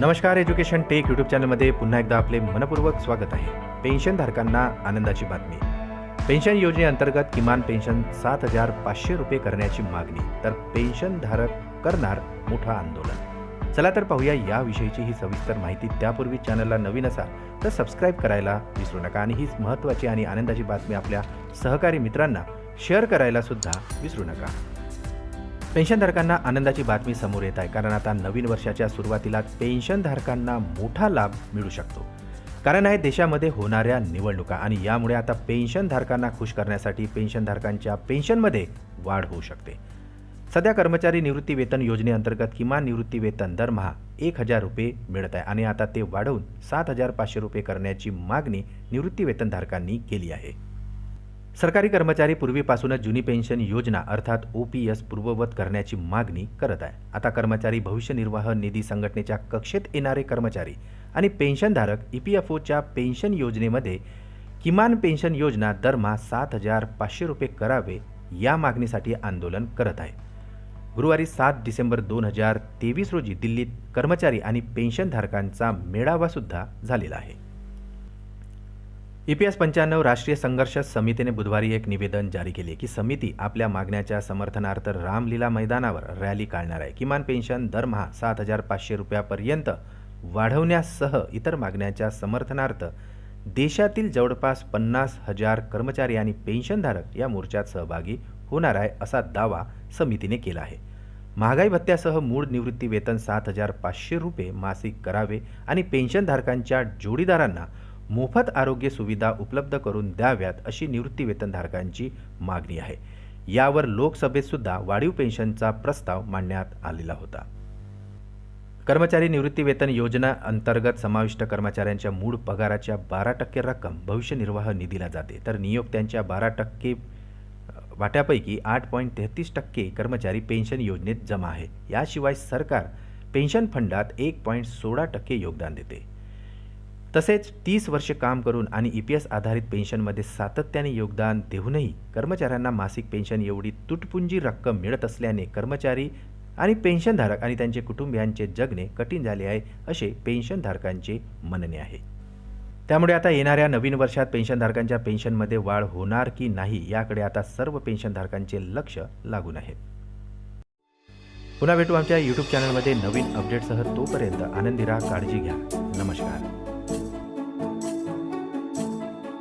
नमस्कार. Education take YouTube चॅनलमध्ये पुन्हा एकदा आपले मनपूर्वक स्वागत आहे. पेन्शनधारकांना आनंदाची बातमी. पेन्शन योजनेअंतर्गत किमान पेन्शन 7,500 रुपये करण्याची मागणी, तर पेन्शनधारक करणार मोठं आंदोलन. चला तर पाहूया याविषयीची ही सविस्तर माहिती. त्यापूर्वी चॅनलला नवीन असाल तर सबस्क्राईब करायला विसरू नका आणि हीच महत्त्वाची आणि आनंदाची बातमी आपल्या सहकारी मित्रांना शेअर करायला सुद्धा विसरू नका. पेन्शनधारकांना आनंदाची बातमी समोर येत आहे, कारण आता नवीन वर्षाच्या सुरुवातीला पेन्शनधारकांना मोठा लाभ मिळू शकतो. कारण आहे देशामध्ये होणाऱ्या निवडणुका आणि यामुळे आता पेन्शनधारकांना खुश करण्यासाठी पेन्शनधारकांच्या पेन्शनमध्ये वाढ होऊ शकते. सध्या कर्मचारी निवृत्ती वेतन योजनेअंतर्गत किमान निवृत्ती वेतन दरमहा 1,000 रुपये मिळत आहे आणि आता ते वाढवून 7,500 रुपये करण्याची मागणी निवृत्ती वेतनधारकांनी केली आहे. सरकारी कर्मचारी पूर्वीपासूनच जुनी पेन्शन योजना अर्थात OPS पूर्ववत करण्याची मागणी करत आहे. आता कर्मचारी भविष्य निर्वाह निधी संघटनेच्या कक्षेत येणारे कर्मचारी आणि पेन्शनधारक EPFOच्या पेन्शन योजनेमध्ये किमान पेन्शन योजना दरमहा 7,500 रुपये करावे या मागणीसाठी आंदोलन करत आहे. गुरुवारी 7 डिसेंबर 2023 रोजी दिल्लीत कर्मचारी आणि पेन्शनधारकांचा मेळावा सुद्धा झालेला आहे. EPS 95 राष्ट्रीय संघर्ष समितीने बुधवारी एक निवेदन जारी केले की समिती आपल्या मागण्याच्या समर्थनार्थ रामलीला मैदानावर रॅली काढणार आहे. किमान पेन्शन दरमहा 7,500 रुपयापर्यंत वाढवण्यासह इतर मागण्यांच्या समर्थनार्थ देशातील जवळपास 50,000 कर्मचारी आणि पेन्शनधारक या मोर्चात सहभागी होणार आहे, असा दावा समितीने केला आहे. महागाई भत्त्यासह मूळ निवृत्ती वेतन 7,500 रुपये मासिक करावे आणि पेन्शनधारकांच्या जोडीदारांना मोफत आरोग्य सुविधा उपलब्ध करून द्याव्यात, अशी निवृत्ती वेतनधारकांची मागणी आहे. यावर लोकसभेत सुद्धा वाढीव पेन्शनचा प्रस्ताव मांडण्यात आलेला होता. कर्मचारी निवृत्ती वेतन योजना अंतर्गत समाविष्ट कर्मचाऱ्यांच्या मूळ पगाराच्या 12% रक्कम भविष्य निर्वाह निधीला जाते, तर नियोक्त्यांच्या 12% वाट्यापैकी 8.33% कर्मचारी पेन्शन योजनेत जमा आहे. याशिवाय सरकार पेन्शन फंडात 1.16% योगदान देते. तसेच 30 वर्षे काम करून आणि EPS आधारित पेन्शनमध्ये सातत्याने योगदान देऊनही कर्मचाऱ्यांना मासिक पेन्शन एवढी तुटपुंजी रक्कम मिळत असल्याने कर्मचारी आणि पेन्शनधारक आणि त्यांचे कुटुंबियांचे जगणे कठीण झाले आहे, असे पेन्शनधारकांचे म्हणणे आहे. त्यामुळे आता येणाऱ्या नवीन वर्षात पेन्शनधारकांच्या पेन्शनमध्ये वाढ होणार की नाही याकडे आता सर्व पेन्शनधारकांचे लक्ष लागून आहे. पुन्हा भेटू आमच्या YouTube चॅनलमध्ये नवीन अपडेटसह. तोपर्यंत आनंदी राहा, काळजी घ्या. नमस्कार.